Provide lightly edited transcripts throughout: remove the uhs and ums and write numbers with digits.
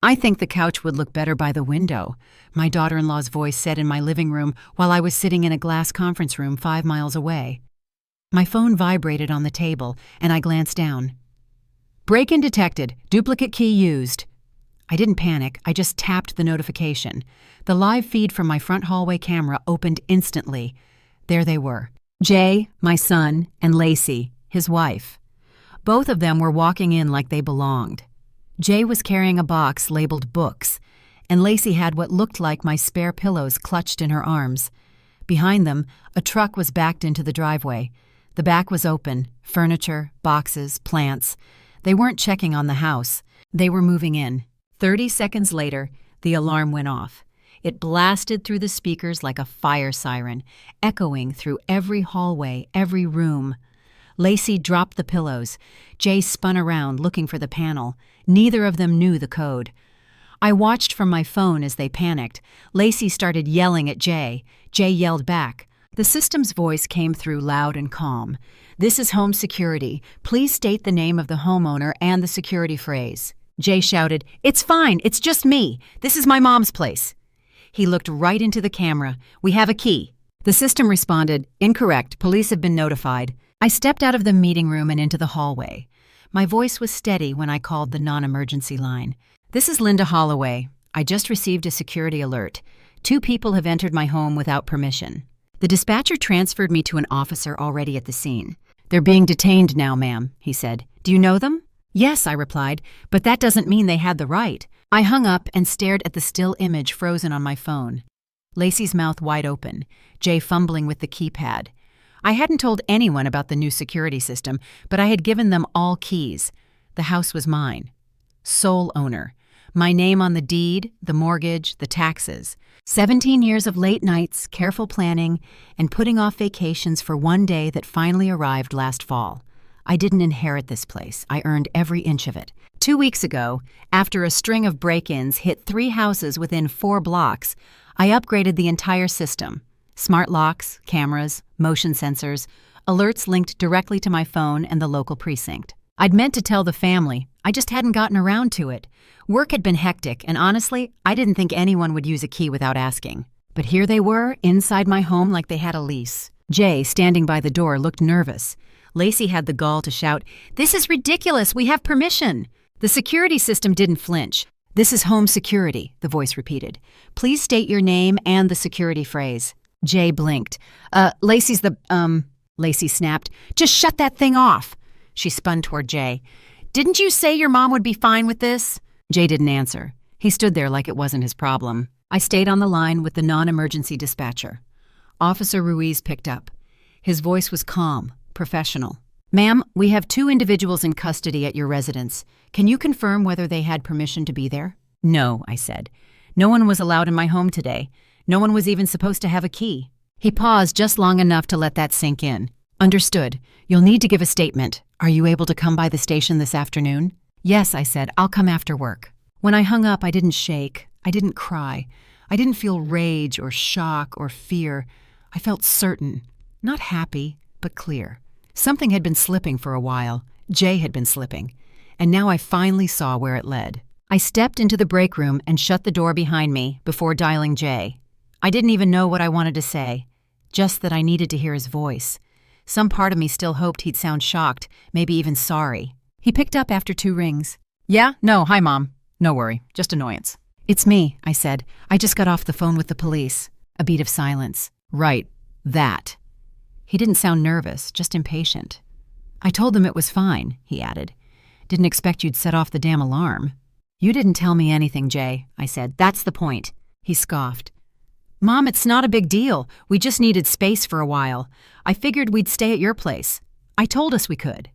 "I think the couch would look better by the window," my daughter-in-law's voice said in my living room while I was sitting in a glass conference room 5 miles away. My phone vibrated on the table, and I glanced down. "Break-in detected. Duplicate key used." I didn't panic, I just tapped the notification. The live feed from my front hallway camera opened instantly. There they were. Jay, my son, and Lacey, his wife. Both of them were walking in like they belonged. Jay was carrying a box labeled books, and Lacey had what looked like my spare pillows clutched in her arms. Behind them, a truck was backed into the driveway. The back was open, furniture, boxes, plants. They weren't checking on the house. They were moving in. 30 seconds later, the alarm went off. It blasted through the speakers like a fire siren, echoing through every hallway, every room. Lacey dropped the pillows. Jay spun around, looking for the panel. Neither of them knew the code. I watched from my phone as they panicked. Lacey started yelling at Jay. Jay yelled back. The system's voice came through loud and calm. "This is home security. Please state the name of the homeowner and the security phrase." Jay shouted, "It's fine, it's just me. This is my mom's place." He looked right into the camera. "We have a key." The system responded, "Incorrect, police have been notified." I stepped out of the meeting room and into the hallway. My voice was steady when I called the non-emergency line. "This is Linda Holloway. I just received a security alert. 2 people have entered my home without permission." The dispatcher transferred me to an officer already at the scene. "They're being detained now, ma'am," he said. "Do you know them?" "Yes," I replied, "but that doesn't mean they had the right." I hung up and stared at the still image frozen on my phone. Lacey's mouth wide open, Jay fumbling with the keypad. I hadn't told anyone about the new security system, but I had given them all keys. The house was mine. Sole owner. My name on the deed, the mortgage, the taxes. 17 years of late nights, careful planning, and putting off vacations for one day that finally arrived last fall. I didn't inherit this place. I earned every inch of it. 2 weeks ago, after a string of break-ins hit 3 houses within 4 blocks, I upgraded the entire system. Smart locks, cameras, motion sensors, alerts linked directly to my phone and the local precinct. I'd meant to tell the family, I just hadn't gotten around to it. Work had been hectic, and honestly, I didn't think anyone would use a key without asking. But here they were, inside my home like they had a lease. Jay, standing by the door, looked nervous. Lacey had the gall to shout, "This is ridiculous, we have permission." The security system didn't flinch. "This is home security," the voice repeated. "Please state your name and the security phrase." Jay blinked. Lacey's the, Lacey snapped. "Just shut that thing off." She spun toward Jay. "Didn't you say your mom would be fine with this?" Jay didn't answer. He stood there like it wasn't his problem. I stayed on the line with the non-emergency dispatcher. Officer Ruiz picked up. His voice was calm, professional. "Ma'am, we have 2 individuals in custody at your residence. Can you confirm whether they had permission to be there?" "No," I said. "No one was allowed in my home today. No one was even supposed to have a key." He paused just long enough to let that sink in. "Understood. You'll need to give a statement. Are you able to come by the station this afternoon?" "Yes," I said. "I'll come after work." When I hung up, I didn't shake. I didn't cry. I didn't feel rage or shock or fear. I felt certain. Not happy, but clear. Something had been slipping for a while. Jay had been slipping. And now I finally saw where it led. I stepped into the break room and shut the door behind me before dialing Jay. I didn't even know what I wanted to say, just that I needed to hear his voice. Some part of me still hoped he'd sound shocked, maybe even sorry. He picked up after 2 rings. "Yeah? No, hi, Mom. No worry, just annoyance." "It's me," I said. "I just got off the phone with the police." A beat of silence. "Right, that." He didn't sound nervous, just impatient. "I told them it was fine," he added. "Didn't expect you'd set off the damn alarm." "You didn't tell me anything, Jay," I said. "That's the point." He scoffed. "Mom, it's not a big deal. We just needed space for a while. I figured we'd stay at your place. I told us we could."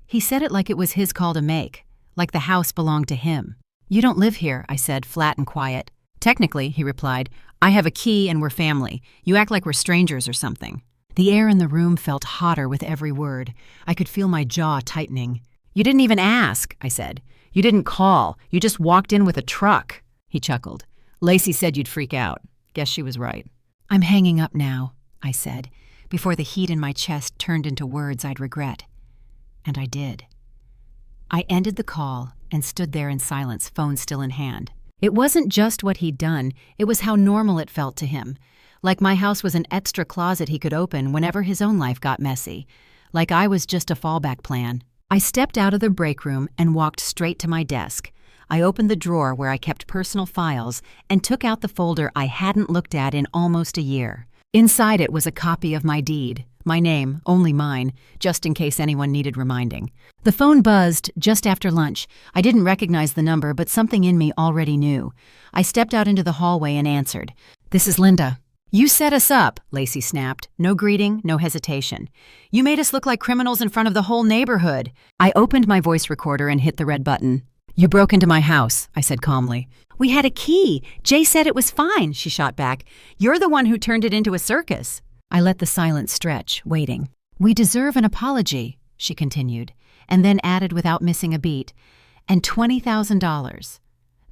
He said it like it was his call to make, like the house belonged to him. "You don't live here," I said, flat and quiet. "Technically," he replied. "I have a key and we're family. You act like we're strangers or something." The air in the room felt hotter with every word. I could feel my jaw tightening. "You didn't even ask," I said. "You didn't call. You just walked in with a truck." He chuckled. "Lacey said you'd freak out. Guess she was right." "I'm hanging up now," I said, before the heat in my chest turned into words I'd regret. And I did. I ended the call and stood there in silence, phone still in hand. It wasn't just what he'd done, it was how normal it felt to him. Like my house was an extra closet he could open whenever his own life got messy. Like I was just a fallback plan. I stepped out of the break room and walked straight to my desk. I opened the drawer where I kept personal files and took out the folder I hadn't looked at in almost a year. Inside it was a copy of my deed. My name, only mine, just in case anyone needed reminding. The phone buzzed just after lunch. I didn't recognize the number, but something in me already knew. I stepped out into the hallway and answered. "This is Linda." "You set us up," Lacey snapped. No greeting, no hesitation. "You made us look like criminals in front of the whole neighborhood." I opened my voice recorder and hit the red button. "You broke into my house," I said calmly. "We had a key. Jay said it was fine," she shot back. "You're the one who turned it into a circus." I let the silence stretch, waiting. "We deserve an apology," she continued, and then added without missing a beat, "and $20,000.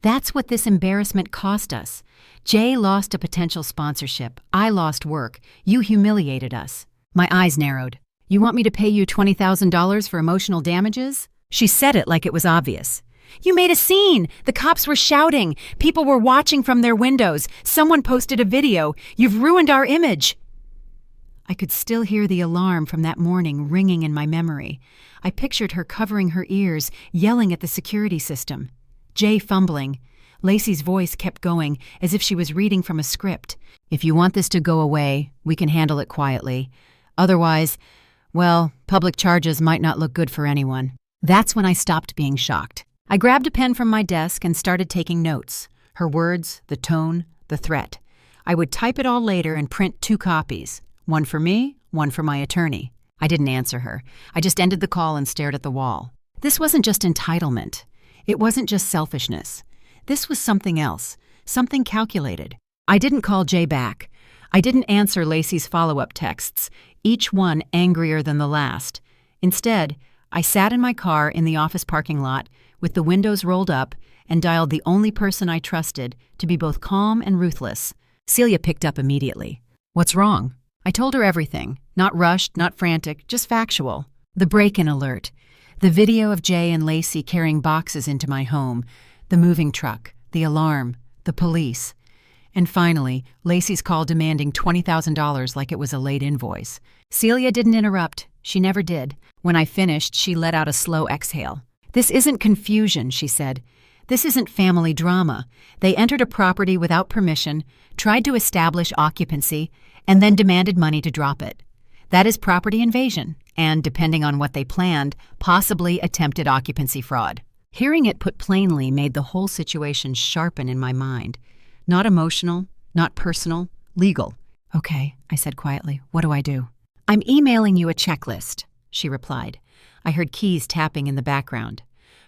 That's what this embarrassment cost us. Jay lost a potential sponsorship. I lost work. You humiliated us." My eyes narrowed. "You want me to pay you $20,000 for emotional damages?" She said it like it was obvious. "You made a scene. The cops were shouting. People were watching from their windows. Someone posted a video. You've ruined our image." I could still hear the alarm from that morning ringing in my memory. I pictured her covering her ears, yelling at the security system. Jay fumbling. Lacey's voice kept going, as if she was reading from a script. "If you want this to go away, we can handle it quietly. Otherwise, well, public charges might not look good for anyone." That's when I stopped being shocked. I grabbed a pen from my desk and started taking notes. Her words, the tone, the threat. I would type it all later and print 2 copies. One for me, one for my attorney. I didn't answer her. I just ended the call and stared at the wall. This wasn't just entitlement. It wasn't just selfishness. This was something else, something calculated. I didn't call Jay back. I didn't answer Lacey's follow-up texts, each one angrier than the last. Instead, I sat in my car in the office parking lot with the windows rolled up and dialed the only person I trusted to be both calm and ruthless. Celia picked up immediately. "What's wrong?" I told her everything, not rushed, not frantic, just factual. The break-in alert, the video of Jay and Lacey carrying boxes into my home, the moving truck, the alarm, the police. And finally, Lacey's call demanding $20,000 like it was a late invoice. Celia didn't interrupt. She never did. When I finished, she let out a slow exhale. "This isn't confusion," she said. "This isn't family drama. They entered a property without permission, tried to establish occupancy, and then demanded money to drop it. That is property invasion, and, depending on what they planned, possibly attempted occupancy fraud." Hearing it put plainly made the whole situation sharpen in my mind. Not emotional, not personal, legal. "Okay," I said quietly. "What do I do?" "I'm emailing you a checklist," she replied. I heard keys tapping in the background.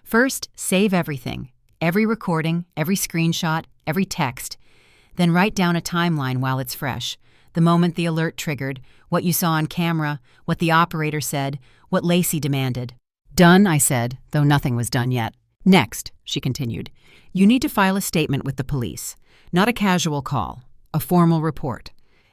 "First, save everything. Every recording, every screenshot, every text. Then write down a timeline while it's fresh. The moment the alert triggered, what you saw on camera, what the operator said, what Lacey demanded." "Done," I said, though nothing was done yet. "Next," she continued, "you need to file a statement with the police. Not a casual call, a formal report.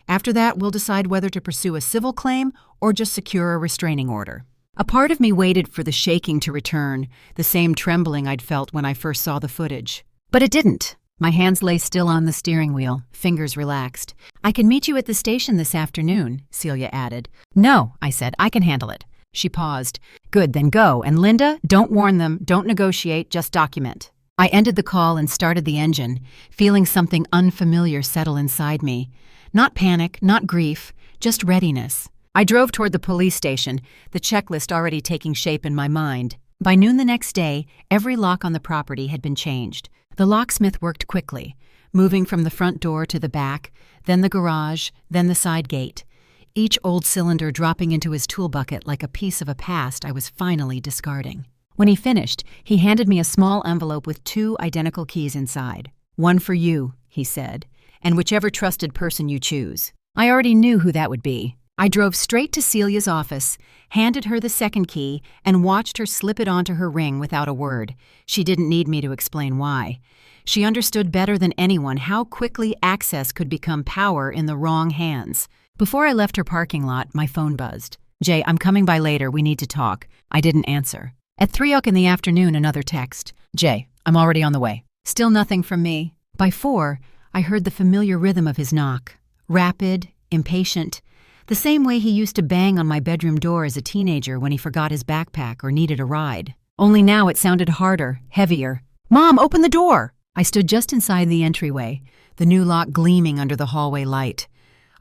After that, we'll decide whether to pursue a civil claim or just secure a restraining order." A part of me waited for the shaking to return, the same trembling I'd felt when I first saw the footage. But it didn't. My hands lay still on the steering wheel, fingers relaxed. "I can meet you at the station this afternoon," Celia added. "No," I said, "I can handle it." She paused. "Good, then go. And Linda, don't warn them, don't negotiate, just document." I ended the call and started the engine, feeling something unfamiliar settle inside me. Not panic, not grief, just readiness. I drove toward the police station, the checklist already taking shape in my mind. By noon the next day, every lock on the property had been changed. The locksmith worked quickly, moving from the front door to the back, then the garage, then the side gate. Each old cylinder dropping into his tool bucket like a piece of a past I was finally discarding. When he finished, he handed me a small envelope with 2 identical keys inside. "One for you," he said, "and whichever trusted person you choose." I already knew who that would be. I drove straight to Celia's office, handed her the second key, and watched her slip it onto her ring without a word. She didn't need me to explain why. She understood better than anyone how quickly access could become power in the wrong hands. Before I left her parking lot, my phone buzzed. "Jay, I'm coming by later. We need to talk." I didn't answer. At 3 o'clock in the afternoon, another text. Jay, I'm already on the way. Still nothing from me. By 4, I heard the familiar rhythm of his knock. Rapid, impatient, the same way he used to bang on my bedroom door as a teenager when he forgot his backpack or needed a ride. Only now it sounded harder, heavier. Mom, open the door! I stood just inside the entryway, the new lock gleaming under the hallway light.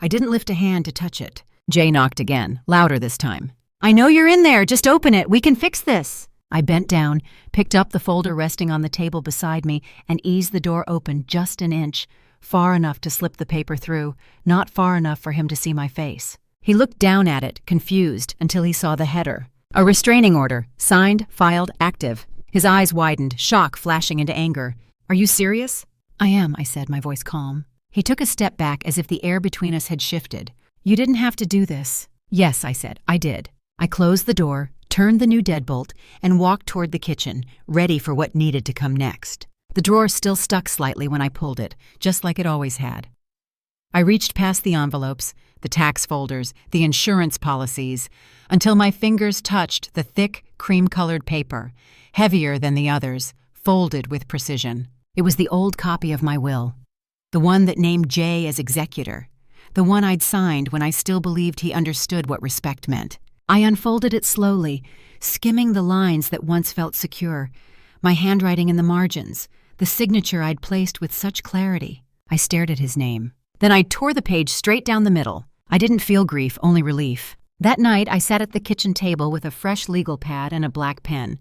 I didn't lift a hand to touch it. Jay knocked again, louder this time. I know you're in there, just open it, we can fix this. I bent down, picked up the folder resting on the table beside me, and eased the door open just an inch, far enough to slip the paper through, not far enough for him to see my face. He looked down at it, confused, until he saw the header. A restraining order, signed, filed, active. His eyes widened, shock flashing into anger. Are you serious? I am, I said, my voice calm. He took a step back as if the air between us had shifted. You didn't have to do this. Yes, I said, I did. I closed the door, turned the new deadbolt, and walked toward the kitchen, ready for what needed to come next. The drawer still stuck slightly when I pulled it, just like it always had. I reached past the envelopes, the tax folders, the insurance policies, until my fingers touched the thick, cream-colored paper, heavier than the others, folded with precision. It was the old copy of my will, the one that named Jay as executor, the one I'd signed when I still believed he understood what respect meant. I unfolded it slowly, skimming the lines that once felt secure, my handwriting in the margins, the signature I'd placed with such clarity. I stared at his name. Then I tore the page straight down the middle. I didn't feel grief, only relief. That night, I sat at the kitchen table with a fresh legal pad and a black pen.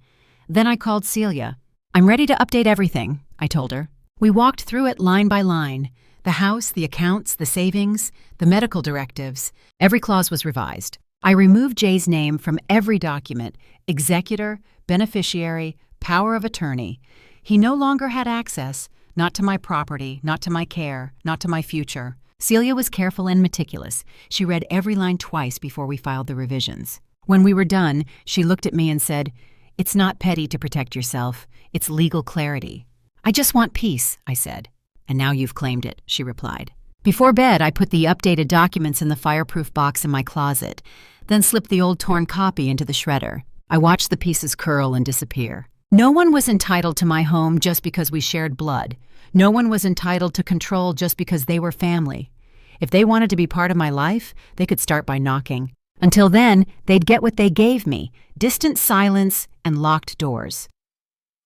Then I called Celia. I'm ready to update everything, I told her. We walked through it line by line. The house, the accounts, the savings, the medical directives. Every clause was revised. I removed Jay's name from every document, executor, beneficiary, power of attorney. He no longer had access, not to my property, not to my care, not to my future. Celia was careful and meticulous. She read every line twice before we filed the revisions. When we were done, she looked at me and said, It's not petty to protect yourself. It's legal clarity. I just want peace, I said. And now you've claimed it, she replied. Before bed, I put the updated documents in the fireproof box in my closet, then slipped the old torn copy into the shredder. I watched the pieces curl and disappear. No one was entitled to my home just because we shared blood. No one was entitled to control just because they were family. If they wanted to be part of my life, they could start by knocking. Until then, they'd get what they gave me, distant silence and locked doors.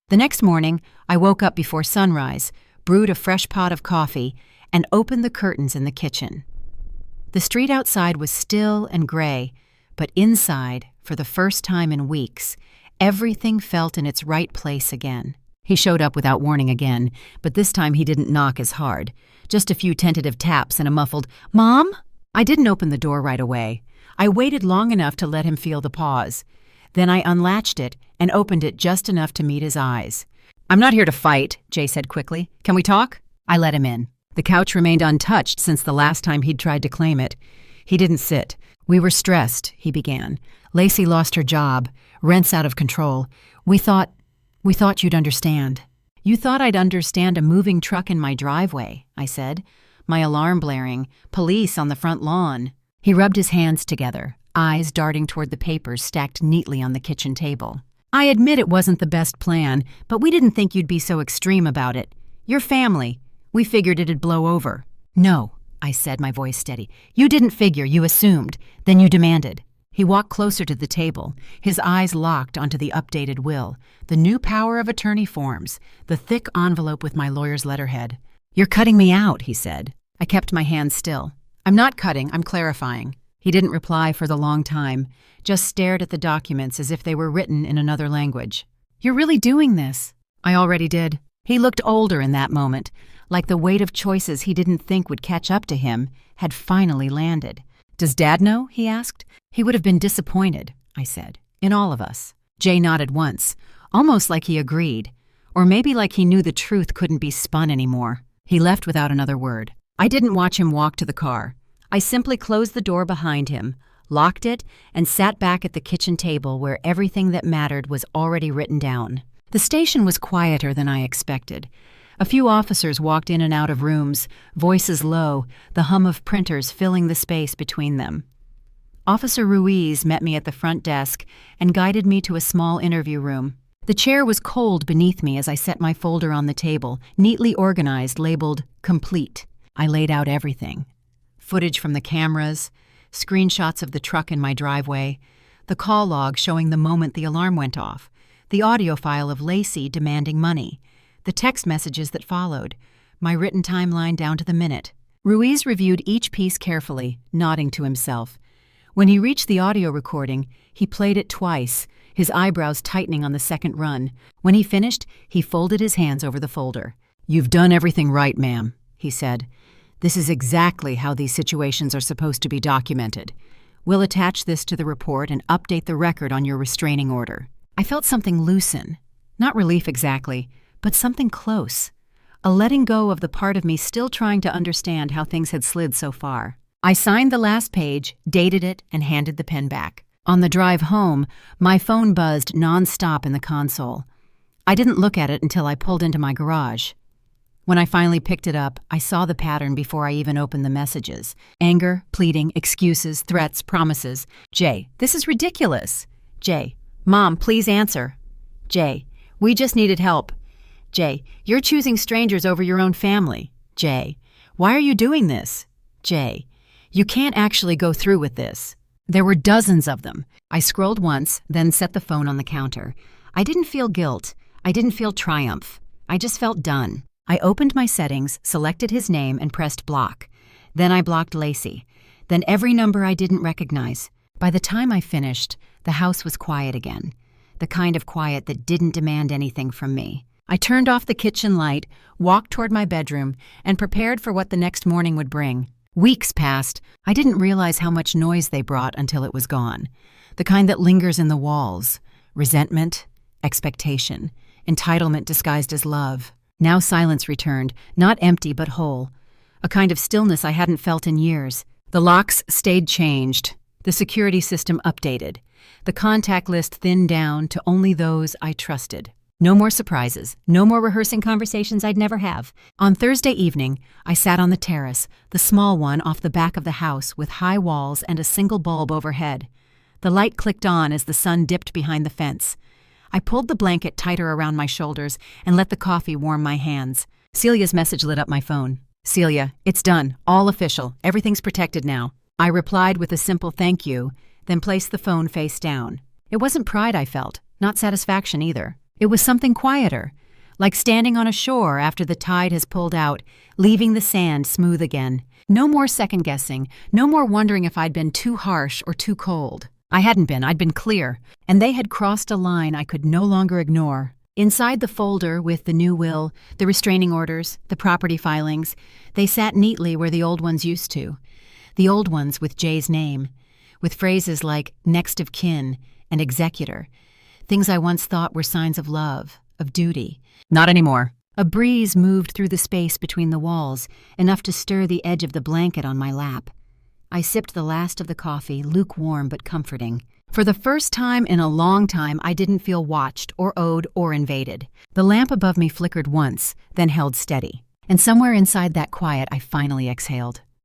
The next morning, I woke up before sunrise, brewed a fresh pot of coffee, and opened the curtains in the kitchen. The street outside was still and gray, but inside, for the first time in weeks, everything felt in its right place again. He showed up without warning again, but this time he didn't knock as hard. Just a few tentative taps and a muffled, "Mom?" I didn't open the door right away. I waited long enough to let him feel the pause. Then I unlatched it and opened it just enough to meet his eyes. "I'm not here to fight," Jay said quickly. "Can we talk?" I let him in. The couch remained untouched since the last time he'd tried to claim it. He didn't sit. "We were stressed," he began. "Lacey lost her job. Rent's out of control. We thought you'd understand." "You thought I'd understand a moving truck in my driveway," I said. My alarm blaring, police on the front lawn. He rubbed his hands together, eyes darting toward the papers stacked neatly on the kitchen table. "I admit it wasn't the best plan, but we didn't think you'd be so extreme about it. Your family. We figured it'd blow over." "No," I said, my voice steady. "You didn't figure, you assumed. Then you demanded." He walked closer to the table, his eyes locked onto the updated will, the new power of attorney forms, the thick envelope with my lawyer's letterhead. "You're cutting me out," he said. I kept my hands still. "I'm not cutting, I'm clarifying." He didn't reply for the long time, just stared at the documents as if they were written in another language. "You're really doing this?" "I already did." He looked older in that moment, like the weight of choices he didn't think would catch up to him had finally landed. "Does Dad know?" he asked. "He would have been disappointed," I said. "In all of us." Jay nodded once, almost like he agreed, or maybe like he knew the truth couldn't be spun anymore. He left without another word. I didn't watch him walk to the car. I simply closed the door behind him, locked it, and sat back at the kitchen table where everything that mattered was already written down. The station was quieter than I expected. A few officers walked in and out of rooms, voices low, the hum of printers filling the space between them. Officer Ruiz met me at the front desk and guided me to a small interview room. The chair was cold beneath me as I set my folder on the table, neatly organized, labeled "Complete." I laid out everything. Footage from the cameras, screenshots of the truck in my driveway, the call log showing the moment the alarm went off, the audio file of Lacey demanding money, the text messages that followed, my written timeline down to the minute. Ruiz reviewed each piece carefully, nodding to himself. When he reached the audio recording, he played it twice, his eyebrows tightening on the second run. When he finished, he folded his hands over the folder. "You've done everything right, ma'am," he said. "This is exactly how these situations are supposed to be documented. We'll attach this to the report and update the record on your restraining order." I felt something loosen. Not relief exactly, but something close. A letting go of the part of me still trying to understand how things had slid so far. I signed the last page, dated it, and handed the pen back. On the drive home, my phone buzzed nonstop in the console. I didn't look at it until I pulled into my garage. When I finally picked it up, I saw the pattern before I even opened the messages. Anger, pleading, excuses, threats, promises. Jay, this is ridiculous. Jay, Mom, please answer. Jay, we just needed help. Jay, you're choosing strangers over your own family. Jay, why are you doing this? Jay, you can't actually go through with this. There were dozens of them. I scrolled once, then set the phone on the counter. I didn't feel guilt. I didn't feel triumph. I just felt done. I opened my settings, selected his name, and pressed block. Then I blocked Lacey. Then every number I didn't recognize. By the time I finished, the house was quiet again. The kind of quiet that didn't demand anything from me. I turned off the kitchen light, walked toward my bedroom, and prepared for what the next morning would bring. Weeks passed. I didn't realize how much noise they brought until it was gone. The kind that lingers in the walls. Resentment, expectation, entitlement disguised as love. Now silence returned, not empty but whole. A kind of stillness I hadn't felt in years. The locks stayed changed. The security system updated. The contact list thinned down to only those I trusted. No more surprises, no more rehearsing conversations I'd never have. On Thursday evening, I sat on the terrace, the small one off the back of the house with high walls and a single bulb overhead. The light clicked on as the sun dipped behind the fence. I pulled the blanket tighter around my shoulders and let the coffee warm my hands. Celia's message lit up my phone. "Celia, it's done. All official. Everything's protected now." I replied with a simple thank you, then placed the phone face down. It wasn't pride I felt, not satisfaction either. It was something quieter, like standing on a shore after the tide has pulled out, leaving the sand smooth again. No more second-guessing, no more wondering if I'd been too harsh or too cold. I hadn't been, I'd been clear, and they had crossed a line I could no longer ignore. Inside the folder with the new will, the restraining orders, the property filings, they sat neatly where the old ones used to. The old ones with Jay's name, with phrases like next of kin and executor. Things I once thought were signs of love, of duty. Not anymore. A breeze moved through the space between the walls, enough to stir the edge of the blanket on my lap. I sipped the last of the coffee, lukewarm but comforting. For the first time in a long time, I didn't feel watched or owed or invaded. The lamp above me flickered once, then held steady. And somewhere inside that quiet, I finally exhaled.